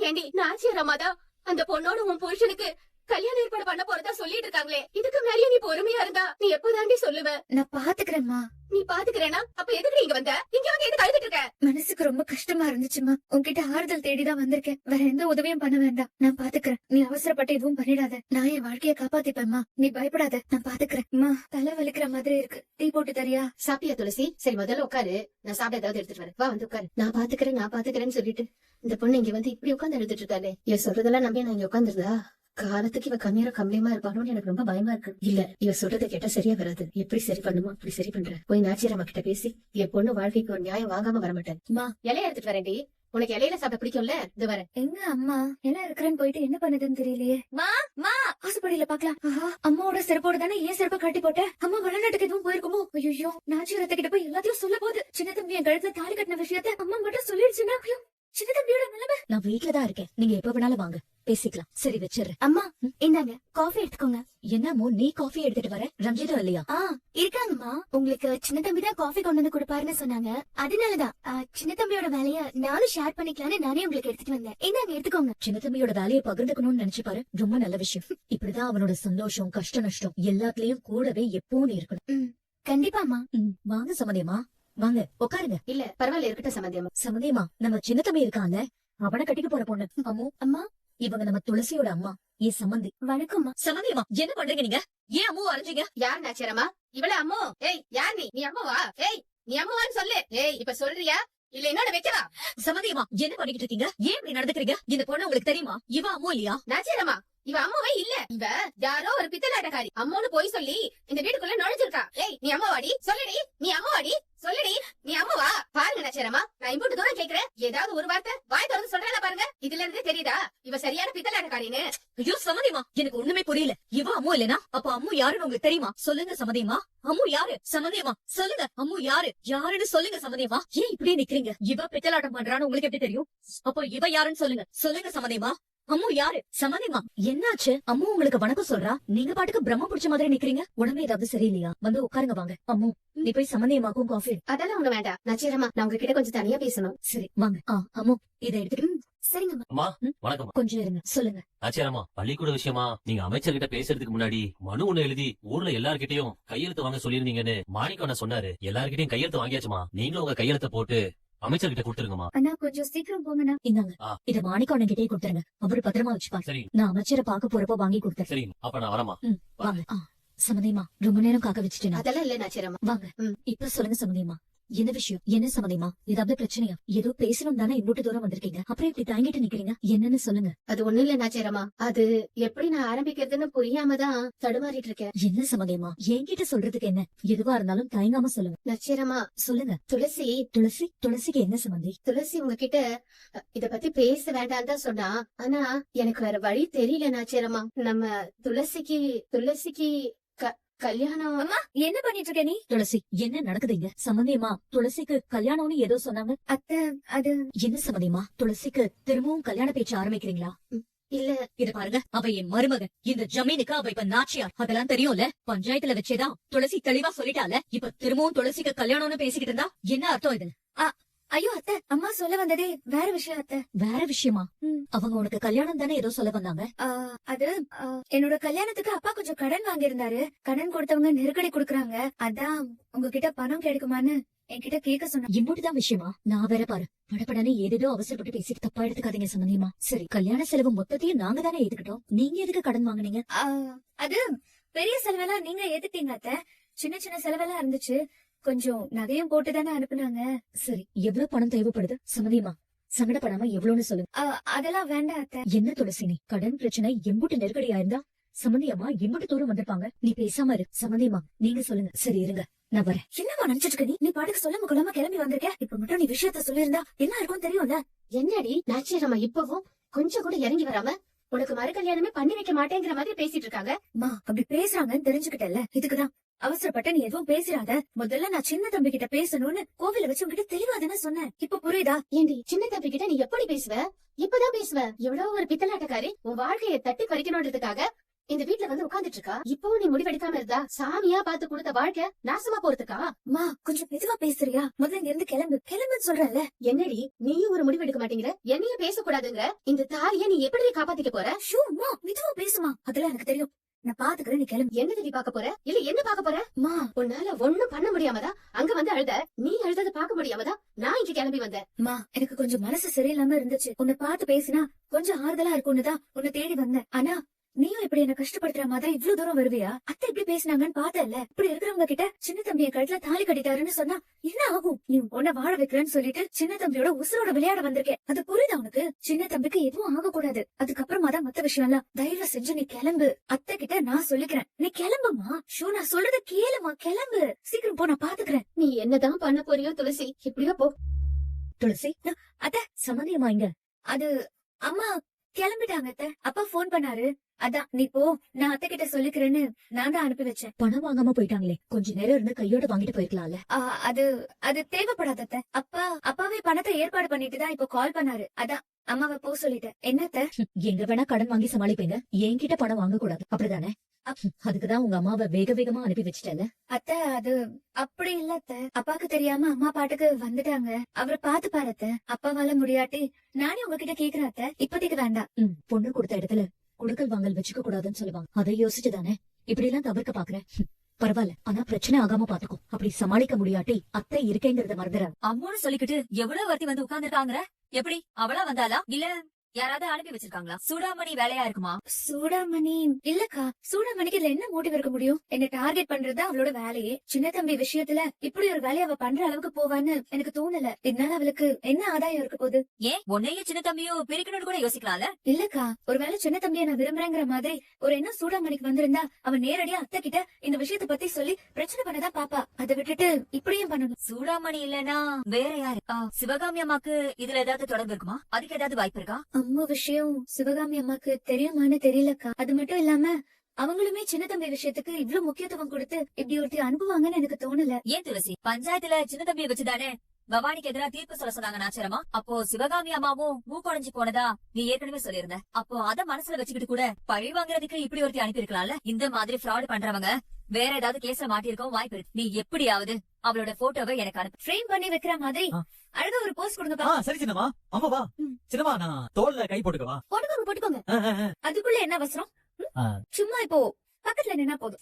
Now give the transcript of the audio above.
ஏண்டி நாச்சியார் அம்மாதான் அந்த பொண்ணோட உன் புருஷனுக்கு கல்யாண ஏற்பாடு பண்ண போறதா சொல்லிட்டு இருக்காங்களே, இதுக்கு மேலயே நீ பொறுமையா இருந்தா நீ எப்பதாண்டி சொல்லுவ? நான் பாத்துக்கிறேன்மா. நீ பாத்துக்கிறேனா? அப்ப எதுக்கு இங்க வந்த? இங்க வந்து எதுக்கு அழுதுட்டு இருக்க? மனசுக்கு ரொம்ப கஷ்டமா இருந்துச்சுமா. உன்கிட்ட ஆறுதல் தேடிதான் வந்திருக்கேன். வேற எந்த உதவியும் பண்ண வேண்டாம், நான் பாத்துக்கிறேன். நீ அவசரப்பட்டு எதுவும் பண்ணிடாத. நான் என் வாழ்க்கைய காப்பாத்திப்பேம்மா, நீ பயப்படாத, நான் பாத்துக்கிறேன். அம்மா, தலை வலிக்கிற மாதிரி இருக்கு, டீ போட்டு தரியா? சாப்பிட்டியா துளசி? சரி முதல்ல உட்காரு, நான் சாப்பிட ஏதாவது எடுத்துட்டு வரேன். வா வந்து உட்காரு. நான் பாத்துக்கிறேன்னு சொல்லிட்டு இந்த பொண்ணு இங்க வந்து இப்படி உட்கார்ந்து எழுதிட்டு இருக்காளே, இவ சொல்றதெல்லாம் நம்பி நான் இங்க உட்காந்துருந்தா காலத்துக்கு இவ கம்மியா கம்மியமா இருப்பானோன்னு எனக்கு ரொம்ப பயமா இருக்கு. இல்ல, இவ சொல்றதை கேட்டா சரியா வராது. எப்படி சரி பண்ணுமோ அப்படி சரி பண்ற. போய் நாச்சியரம்மா கிட்ட பேசி என் பொண்ணு வாழ்க்கைக்கு ஒரு நியாயம் வாங்காம வரமாட்டேன். இலைய எடுத்துட்டு வரேன்டி. உனக்கு இலையில சாப்பிட பிடிக்கும்ல, இது வரேன். எங்க அம்மா எல்லாம் இருக்கிறேன்னு போயிட்டு என்ன பண்ணுதுன்னு தெரியலையே. ஆசைப்படியில பாக்கலாம். அம்மாவோட செருப்போட தானே ஏன் செருப்ப கட்டி போட்ட? அம்மா வெளிநாட்டுக்கு எதுவும் போயிருக்குமோ? ஐயோ, நாச்சியரத்தை கிட்ட போய் எல்லாத்தையும் சொல்ல போகுது. சின்ன தம்பி என் கழுத்துல தாலி கட்டின விஷயத்த அம்மா மட்டும் சொல்லிடுச்சுன்னா சின்ன தம்பியோட நிலைமை. நான் வீட்டுலதான் இருக்கேன், நீங்க எப்ப வேணாலும் வாங்க பேசிக்கலாம். சரி வச்சிடுறேன். அம்மா இந்தாங்க காஃபி எடுத்துக்கோங்க. என்னமோ நீ காஃபி எடுத்துட்டு வர, ரஞ்சிதா இல்லையா? இருக்காங்கம்மா. உங்களுக்கு சின்ன தம்பி தான் காஃபி கொண்டு வந்து கொடுப்பாருன்னு சொன்னாங்க, அதனாலதான் சின்ன தம்பியோட வேலைய நானும் ஷேர் பண்ணிக்கலான்னு நானே உங்களுக்கு எடுத்துட்டு வந்தேன். இந்தாங்க எடுத்துக்கோங்க. சின்ன தம்பியோட வேலையை பகிர்ந்துக்கணும்னு நினைச்சு பாரு, ரொம்ப நல்ல விஷயம். இப்படிதான் அவனோட சந்தோஷம் கஷ்ட நஷ்டம் எல்லாத்துலயும் கூடவே எப்பவும் இருக்கணும். கண்டிப்பாமா. வாங்க சம்மதியமா, வாங்க உட்காருங்க. இல்ல பரவாயில்ல, இருக்கட்டும் சம்மதியம்மா. சம்மதியமா, நம்ம சின்ன தம்பி இருக்கான்ல, அவனை கட்டிக்க போற பொண்ணு அம்மு. அம்மா, இவங்க நம்ம துளசியோட அம்மா, ஏன் சம்மந்தி. வணக்கம்மா. சம்மதியமா, என்ன பண்றீங்க நீங்க? ஏன் அம்மு அரைஞ்சீங்க? யார் நாச்சியாரம்மா? இவள அம்மோ? ஏய் யார் நீ? நீ அம்மாவா? ஏய் நீ அம்மாவான்னு சொல்லு. ஏய் இப்ப சொல்றியா இல்ல இன்னொன்னு வைக்கவா? சம்மதியமா, என்ன பண்ணிக்கிட்டு இருக்கீங்க? ஏன் இப்படி நடந்துக்கிறீங்க? இந்த பொண்ணு உங்களுக்கு தெரியுமா? இவ அம்மு இல்லையா? நாச்சியாரம்மா, இவ அம்மாவே இல்ல. இவ யாரோ ஒரு பித்தலாட்டக்காரி. அம்மோன்னு போய் சொல்லி இந்த வீட்டுக்குள்ள நுழைஞ்சிருக்கா. ஏய் நீ அம்மாவாடி? சொல்லுடி. நீ அம்மாவாடி? சொல்லுடி. நீ அம்மாவா? பாருங்க நாச்சியாரம்மா, நான் இம்புட்டு தூரம் கேக்குறேன், ஏதாவது ஒரு வார்த்தை வாய் திறந்து சொல்றேன் பாருங்க. இதுல இருந்து தெரியுதா இவ சரியான பித்தலாட்டக்காரின்னு? ஐயோ சம்மதியமா, எனக்கு ஒண்ணுமே புரியல. இவ அம்மு இல்லனா அப்ப அம்மு யாருன்னு உங்களுக்கு தெரியுமா? சொல்லுங்க சம்மதியமா. அம்மு யாரு? சம்மதியமா சொல்லுங்க. அம்மு யாரு? யாருன்னு சொல்லுங்க சம்மதியமா. ஏன் இப்படியே நிக்கிறீங்க? இவ பித்தலாட்டம் பண்றான்னு உங்களுக்கு எப்படி தெரியும்? அப்போ இவ யாருன்னு சொல்லுங்க. சொல்லுங்க சம்மதியமா. அம்மு யாரு? சம்மதியமா, என்னாச்சு? அம்மு உங்களுக்கு வணக்கம் சொல்றா, நீங்க பாட்டுக்கு பிரம்ம பிடிச்ச மாதிரி நிக்கிறீங்க. உடம்பு ஏதாவது சரியில்லையா? வந்து உட்காருங்க வாங்க. அம்மு, நீ போய் சம்மதியமாக்கும் காஃபி. அதெல்லாம் ஒண்ணு வேண்டாம் நாச்சியாரம்மா, நான் உங்ககிட்ட கொஞ்சம் தனியா பேசணும். சரி வாங்க. அம்மு இதை எடுத்துட்டு. சரிங்கம்மா. அம்மா வணக்கம். கொஞ்சம் இருங்க, சொல்லுங்க. ஆச்சியாரம்மா, பள்ளிக்கூட விஷயமா நீங்க அமைச்சர்கிட்ட பேசுறதுக்கு முன்னாடி மனு ஒண்ணு எழுதி ஊர்ல எல்லார்கிட்டயும் கையெழுத்து வாங்க சொல்லிருந்தீங்கன்னு மாணிக்கம் சொன்னாரு. எல்லார்கிட்டயும் கையெழுத்து வாங்கியாச்சுமா. நீங்களும் உங்க கையெழுத்த போட்டு அமைச்சர்கிட்ட கொடுத்துருங்கம்மா. அண்ணா கொஞ்சம் சீக்கிரம் போங்கண்ணா. இந்தாங்க, இத மாணிக்கம் கிட்டே கொடுத்துருங்க, அவரு பத்திரமா வச்சுப்பாங்க. சரி நான் அமைச்சரை பாக்க போறப்ப வாங்கி கொடுத்தேன். சரி, அப்ப நான் வரமா. வாங்க. சம்மதியமா, ரொம்ப நேரம் காக்க வச்சுட்டேன். அதெல்லாம் இல்ல நாச்சியாரம்மா. வாங்க. இப்ப சொல்லுங்க சம்மதியமா, என்ன விஷயம்? என்ன சம்மதியமா, ஏதாவது பிரச்சனையா? ஏதோ பேசணும் தானே இவ்வளவு தூரம் வந்திருக்கீங்க, அப்புறம் இப்படி தாங்கிட்டு நிக்கிறீங்க, என்னன்னு சொல்லுங்க. அது ஒண்ணு இல்ல நாச்சியாரம்மா, அது எப்படி நான் ஆரம்பிக்கிறதுன்னு புரியாம தான் தடுமாறிட்டு இருக்கேன். என்ன சம்மதியமா, என்கிட்ட சொல்றதுக்கு என்ன? எதுவா இருந்தாலும் தயங்காம சொல்லுங்க. நாச்சியாரம்மா, சொல்லுங்க. துளசி துளசிக்கு என்ன சம்மந்தி? துளசி உங்ககிட்ட இத பத்தி பேச வேண்டாம் தான் சொன்னா, ஆனா எனக்கு வேற வழி தெரியல நாச்சியாரம்மா. நம்ம துளசிக்கு கல்யாணம். அம்மா என்ன பண்ணிட்டு இருக்க நீ? துளசி, என்ன நடக்குதுங்க? சம்மந்தியமா, துளசிக்கு கல்யாணம்னு ஏதோ சொன்னாங்க. அத்தை, அது என்ன சம்மந்தியமா, துளசிக்கு திரும்பவும் கல்யாண பேச்சு ஆரம்பிக்கிறீங்களா? இல்ல, இத பாருங்க, அவ என் மருமகன். இந்த ஜமீனுக்கு அவ இப்ப நாச்சியார், அதெல்லாம் தெரியும்ல. பஞ்சாயத்துல வச்சேதான் துளசி தெளிவா சொல்லிட்டால. இப்ப திரும்பவும் துளசிக்கு கல்யாணம்னு பேசிக்கிட்டு இருந்தா என்ன அர்த்தம் இது? ஐயோ அத்தை, அம்மா சொல்ல வந்ததே வேற விஷயம் அத்தை. வேற விஷயமா? அவங்க உனக்கு கல்யாணம் தானே ஏதோ சொல்ல வந்தாங்க. அது என்னோட கல்யாணத்துக்கு அப்பா கொஞ்சம் கடன் வாங்கியிருந்தாரு. கடன் கொடுத்தவங்க நெருக்கடி குடுக்கறாங்க, அதான் உங்ககிட்ட பணம் கிடைக்குமான்னு என்கிட்ட கேட்க சொன்ன. இம்புட்டுதான் விஷயமா? நான் வேற பாரு, படப்படனே ஏதேதோ அவசரப்பட்டு பேசிட்டு தப்பா எடுத்துக்காதீங்க சம்பந்தியமா. சரி, கல்யாண செலவு மொத்தத்தையும் நாங்க தானே ஏத்துக்கிட்டோம், நீங்க எதுக்கு கடன் வாங்குனீங்க? அது பெரிய செலவெல்லாம் நீங்க ஏத்துட்டீங்க அத்தை. சின்ன சின்ன செலவெல்லாம் இருந்துச்சு, கொஞ்சம் நகையும் போட்டு தானே அனுப்புனாங்க. சரி, எவ்வளவு பணம் தேவைப்படுது சம்மதியமா? சங்கடப்படாம எவ்வளவுன்னு சொல்லுங்க. அதெல்லாம் வேண்டாம் அத்தை. என்ன துளசி, நீ கடன் பிரச்சனை எம்புட்டு நெருக்கடியா இருந்தா சம்மந்தியமா எம்புட்டு தூரம் வந்திருப்பாங்க. நீ பேசாம இரு சம்மந்தியமா, நீங்க சொல்லுங்க. சரி இருங்க, நான் வரேன். என்னமா நினைச்சிட்டு இருக்க நீ பாட்டுக்கு சொல்லாம கொள்ளாம கிளம்பி வந்திருக்க. இப்ப மட்டும் நீ விஷயத்த சொல்லியிருந்தா என்ன இருக்கும் தெரியும்ல. என்னடி நாச்சியாரம்மா இப்பவும் கொஞ்சம் கூட இறங்கி வராம உனக்கு மறு கல்யாணமே பண்ணி வைக்க மாட்டேங்கிற மாதிரி பேசிட்டு இருக்காங்க? அப்படி பேசுறாங்கன்னு தெரிஞ்சுக்கிட்டல, இதுக்குதான் அவசரப்பட்ட நீ எதுவும் பேசிடாத. முதல்ல நான் சின்ன தம்பி கிட்ட பேசணும்னு கோவில வச்சு உங்ககிட்ட தெளிவா தானே சொன்னேன், இப்ப புரியுதா? ஏண்டி சின்ன தம்பி கிட்ட நீ எப்படி பேசுவ? இப்பதான் பேசுவ. எவ்வளவு ஒரு பித்தலாட்டக்காரி உன் வாழ்க்கையை தட்டி பறிக்கணும்ன்றதுக்காக இந்த வீட்ல வந்து உட்கார்ந்துட்டு இருக்கா. இப்பவும் நீ முடிவெடுக்காம இருந்தா சாமியா பார்த்து கொடுத்த வாழ்க்கை நாசமா போறதுக்கா? மா கொஞ்சம் மெதுவா பேசுறியா? முதல்ல இங்க இருந்து கிளம்புன்னு சொல்றேன்ல. என்னடி நீயும் ஒரு முடிவு எடுக்க மாட்டேங்கிற, என்னையும் பேசக்கூடாதுங்கிற. இந்த தாலிய நீ எப்படி காப்பாத்திக்க போற? ஷூ மா மெதுவா பேசுமா, அதெல்லாம் எனக்கு தெரியும். நான் பாத்துக்கிறேன், நீ கிளம்பு. என்னது நீ பாக்க போற? இல்ல என்ன பாக்க போற? மா உன்னால ஒண்ணும் பண்ண முடியாமதான் அங்க வந்து அழுத. நீ அழுதத பாக்க முடியாமதான் நான் இங்க கிளம்பி வந்தேன். மா எனக்கு கொஞ்சம் மனசு சரியில்லாம இருந்துச்சு. உன்னை பார்த்து பேசினா கொஞ்சம் ஆறுதலா இருக்கும்னு தான் உன்னை தேடி வந்தேன். ஆனா நீயும் இப்படி என்ன கஷ்டப்படுத்துற மாதிரி இவ்ளோ தூரம் வருவியா? அத்தை இப்படி பேசினாங்கன்னு பார்த்தல. இப்படி இருக்கிறவங்க கிட்ட சின்ன தம்பி என் கழுத்துல தாலி கட்டிட்டாருன்னு சொன்னா என்ன ஆகும்? நீ உன்னை வாழ வைக்கிறேன்னு சொல்லிட்டு சின்ன தம்பியோட உசுரோட விளையாட வந்திருக்கேன். அது புரியுதா உனக்கு? சின்ன தம்பிக்கு எதுவும் ஆக கூடாது. அதுக்கப்புறமா தான் மத்த விஷயம் எல்லாம். தயவு செஞ்சு நீ கிளம்பு. அத்தை கிட்ட நான் சொல்லிக்கிறேன், நீ கிளம்புமா. ஷூ நான் சொல்றத கேளுமா, கிளம்பு. சீக்கிரம் போ, நான் பாத்துக்கிறேன். நீ என்னதான் பண்ண போறியோ துளசி, இப்படியோ போ. துளசி அத்தை சம்மந்தியமா இங்க? அது அம்மா கிளம்பிட்டாங்க அத்தை. அப்பா போன் பண்ணாரு. அதான் நீ போ, நான் அத்தை கிட்ட சொல்லிக்கிறேன்னு நான் தான் அனுப்பி வச்சேன். பணம் வாங்காம போயிட்டாங்களே, கொஞ்ச நேரம் இருந்து கையோட வாங்கிட்டு போயிருக்கலாம்ல. அது அது தேவைப்படாத அத்தை. அப்பாவே பணத்தை ஏற்பாடு பண்ணிட்டு தான் இப்போ கால் பண்ணாரு. அதான் அம்மாவை போ சொல்லிட்டேன். என்னத்த? எங்க வேணா கடன் வாங்கி சமாளிப்பீங்க, என்கிட்ட பணம் வாங்க கூடாது, அப்படிதானே? அதுக்குதான் உங்க அம்மாவை வேக வேகமா அனுப்பி வச்சுட்டேன்ல. அத்தை அது அப்படி இல்ல அத்தை. அப்பாக்கு தெரியாம அம்மா பாட்டுக்கு வந்துட்டாங்க. அவரை பாத்து பாரு அத்தை. அப்பாவால முடியாட்டி நானே உங்ககிட்ட கேக்குறேன் அத்தை. இப்போதைக்கு வேண்டாம். பொண்ணு கொடுத்த இடத்துல குடுக்கல் வாங்கல் வச்சுக்க கூடாதுன்னு சொல்லுவாங்க. அதை யோசிச்சுதானே இப்படி எல்லாம் தவிர்க்க பாக்குறேன். பரவாயில்ல, ஆனா பிரச்சனை ஆகாம பாத்துக்கோ. அப்படி சமாளிக்க முடியாட்டி அத்தை இருக்கேங்கிறத மறந்துடாது. அம்மான்னு சொல்லிக்கிட்டு எவ்வளவு வார்த்தை வந்து உட்கார்ந்துருக்காங்க. எப்படி அவளா வந்தாளா இல்ல யாராவது அனுப்பி வச்சிருக்காங்களா? சூடாமணி வேலையா இருக்குமா? சூடாமணி இல்லக்கா. சூடாமணிக்கு இதுல என்ன மோட்டிவ் இருக்க முடியும்? என்ன டார்கெட் பண்றது அவளோட வேலையே. சின்ன தம்பி விஷயத்துல இப்படி ஒரு வேலையை அவ பண்ற அளவுக்கு போவான்னு எனக்கு தோணல. இதனால அவளுக்கு என்ன ஆதாயம் இருக்க போகுது? ஏன் உன்னையும் சின்ன தம்பியும் பிரிக்கணும்னு கூட யோசிக்கலாம்ல? இல்லக்கா, ஒருவேளை சின்ன தம்பியை நான் விரும்புறேங்கிற மாதிரி ஒரு என்ன சூடாமணிக்கு வந்திருந்தா அவன் நேரடியா அத்தை கிட்ட இந்த விஷயத்த பத்தி சொல்லி பிரச்சனை பண்ணதான் பாப்பா. அதை விட்டுட்டு இப்படியும் பண்ணணும். சூடாமணி இல்லனா வேற யாரு? சிவகாமி அம்மாக்கு இதுல ஏதாவது தொடர்பு இருக்குமா? அதுக்கு ஏதாவது வாய்ப்பு இருக்கா? அம்மா விஷயம் சிவகாமி அம்மாக்கு தெரியுமான்னு தெரியலக்கா. அது மட்டும் இல்லாம அவங்களுமே சின்ன தம்பி விஷயத்துக்கு இவ்ளோ முக்கியத்துவம் கொடுத்து இப்படி ஒருத்தி அனுப்புவாங்கன்னு எனக்கு தோணல. ஏன் துளசி, பஞ்சாயத்துல சின்ன தம்பியை வச்சுதானே பவானிக்கு எதிராக தீர்ப்பு சொல்ல சொன்னாங்க நாச்சரமா? அப்போ சிவகாமி அம்மாவும் மூக்கொடைஞ்சு போனதா நீ ஏற்கனவே சொல்லியிருந்த. அப்போ அத மனசுல வச்சுக்கிட்டு கூட பழி வாங்குறதுக்கு இப்படி ஒருத்தி அனுப்பி இருக்கலாம்ல. இந்த மாதிரி ஃப்ராட் பண்றவங்க வேற ஏதாவது கேஸ்ல மாட்டிருக்கவும் வாய்ப்பு இருக்கு. நீ எப்படியாவது அவளோட போட்டோவை எனக்கு அனுப்பு. ஃப்ரேம் பண்ணி வைக்கிற மாதிரி அழகா ஒரு போஸ்ட் கொடுங்கப்பா. சரி சின்னமா. அம்மா வா. சின்னமா நான் தோல்ல கை போட்டுக்கவா? போட்டுக்கோங்க. அதுக்குள்ள என்ன அவசரம்? சும்மா இப்போ பக்கத்துல நின்னா போதும்.